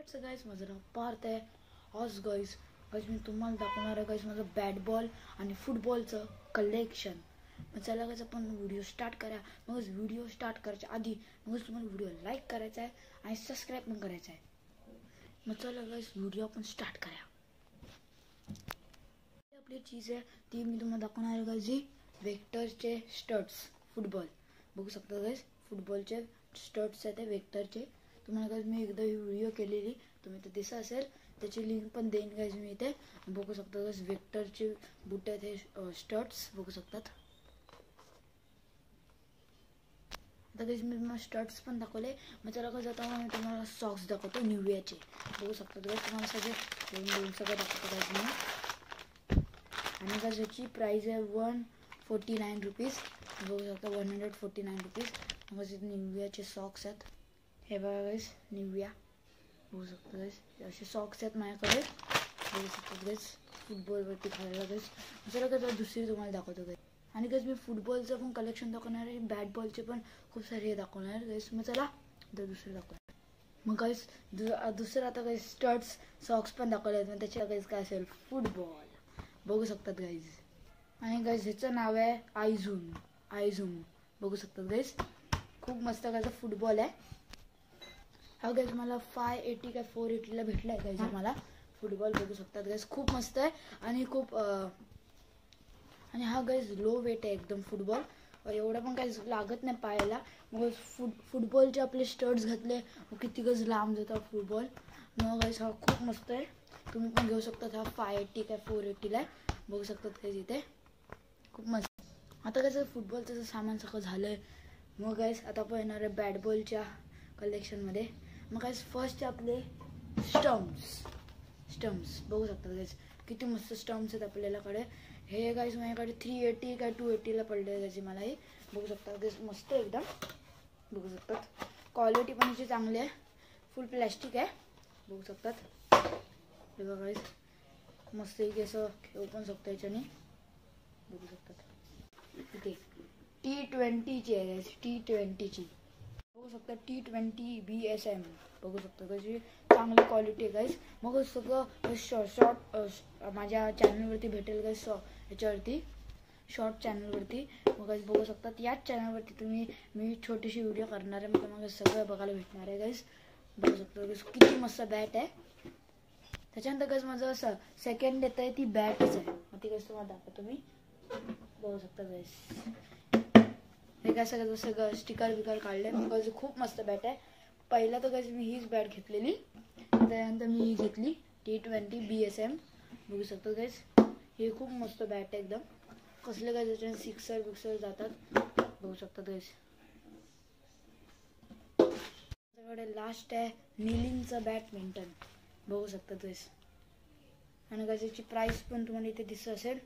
WhatsApp guys, माझं नाव पार्थ आहे. आज गाइस मी तुम्हाला दाखवणार आहे गाइस माझं बॅट बॉल आणि फुटबॉलचं कलेक्शन. मग चला गाइस आपण व्हिडिओ स्टार्ट करा. मग व्हिडिओ स्टार्ट करायच्या आधी मग तुम्हाला व्हिडिओ लाईक करायचा आहे आणि सबस्क्राईब पण करायचं आहे. मग चला गाइस व्हिडिओ आपण स्टार्ट करा. आपली चीज आहे ती मी तुम्हाला दाखवणार आहे गाइस. जी वेक्टरचे स्टड्स फुटबॉल बघू शकता गाइस. फुटबॉलचे स्टड्स आहेत ते वेक्टरचे. तुम्हाला गाइस मी एकदा ही व्हिडिओ केलेली तुम्ही ते दिसत असेल, त्याची लिंक पण देईन गाइस मी इथे. बघू शकता गाइस वेक्टरचे बूट आहेत हे स्टड्स बघू शकतात. आता गाइस मी तुम्हाला स्टड्स पण दाखवले. मग चला गाइस आता मी तुम्हाला सॉक्स दाखवतो निव्हियाचे. बघू शकता गाइस तुम्हाला सगळे सगळं दाखवतो गाइस मी. आणि गाइस याची प्राइस आहे 149 रुपीज. बघू शकता 149 रुपीज. मग निव्हियाचे सॉक्स आहेत हे बघा गाइस. निव्हिया बघू शकता गाइस असे सॉक्स आहेत माझ्याकडे. बघू शकता गाइस फुटबॉलवरती घालायला गाइस. जरा गाइस दुसरी तुम्हाला दाखवतो गाइस. आणि गाइस मी फुटबॉलचं पण कलेक्शन दाखवणार आहे, बॅट बॉलचे पण खूप सारे दाखवणार आहे गाइस. मग चला दुसरे दाखवणार. मग गाइस दुसरं आता गाइस स्टड्स सॉक्स पण दाखवले आहेत. मग त्याच्या गाइस काय असेल फुटबॉल बघू शकतात गाइस. आणि गाइस ह्याचं नाव आहे आयझूम बघू शकतात गाइस. खूप मस्त गाइस फुटबॉल आहे हा गाइस. मला 580 का 480 ला भेटला आहे गाइस मला फुटबॉल. बघू शकतात गाइस खूप मस्त आहे आणि खूप आणि हा गाइस लो वेट आहे एकदम फुटबॉल. एवढं पण काही लागत नाही पायाला. मग फुटबॉलचे आपले स्टड्स घातले किती गाइस लांब जातात फुटबॉल. मग गाइस हा खूप मस्त आहे. तुम्ही पण घेऊ शकता. हा 580 का 480 ला आहे बघू शकतात गाइस इथे. खूप मस्त. आता गाइस फुटबॉलचं सामान सगळं झालंय. मग गाइस आता आपण येणार आहे बॅट बॉलच्या कलेक्शनमध्ये. मग गाइस फर्स्ट आपले स्टम्प्स बघू शकता गाइस किती मस्त स्टम्प्स आहेत आपल्याकडे. हे गाइस माझ्याकडे 380 का 280 ला पडले गाइस मला हे. बघू शकता गाइस मस्त एकदम बघू शकतात. क्वालिटी पण याची चांगली आहे. फुल प्लॅस्टिक आहे बघू शकतात. हे बघा गाइस मस्त आहे की असं खेळू पण शकतो याच्याने बघू शकतात. इथे T20 ची आहे गाइस. T20 ची बघू शकता. T20 BSM बघू शकता कशी चांगली क्वालिटी आहे गाइस. मग सगळं शॉर्ट माझ्या चॅनलवरती भेटेल गाइस. याच्यावरती शॉर्ट चॅनलवरती मग गाइस बघू शकतात. याच चॅनलवरती मी छोटीशी व्हिडिओ करणार आहे. मग मला सगळं बघायला भेटणार आहे गाइस. बघू शकता गाइस किती मस्त बॅट आहे. त्याच्यानंतर गाइस माझं असं सेकंड येत आहे ती बॅटच आहे. मग ती गाइस तुम्हाला दाखवतो मी. बघू शकता गाइस हे काय सगळं स्टिकर बिकर काढले. मग खूप मस्त बॅट आहे. पहिला तर गाइस मी हीच बॅट घेतलेली. त्यानंतर मी ही घेतली T20 BSM बघू शकतो गाइस. हे खूप मस्त बॅट आहे एकदम. कसले गाइस याच्याने सिक्सर जातात बघू शकतात गाइस. माझ्याकडे लास्ट आहे निलिंगचं बॅडमिंटन बघू शकतात गाइस. आणि गाइस याची प्राइस पण तुम्हाला इथे दिसत असेल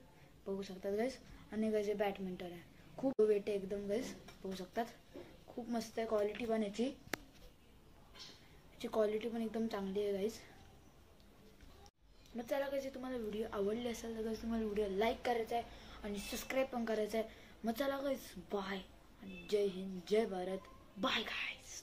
बघू शकतात गाइस. आणि गाइस हे बॅडमिंटन आहे खूप वेट आहे एकदम गाइस बघू शकतात. खूप मस्त आहे क्वालिटी पण याची क्वालिटी पण एकदम चांगली आहे गाइस. मग चला गाइस तुम्हाला व्हिडिओ आवडली असेल तर गाइस तुम्हाला व्हिडिओ लाईक करायचा आहे आणि सबस्क्राईब पण करायचं आहे. मग चला गाइस बाय आणि जय हिंद जय भारत. Bye guys.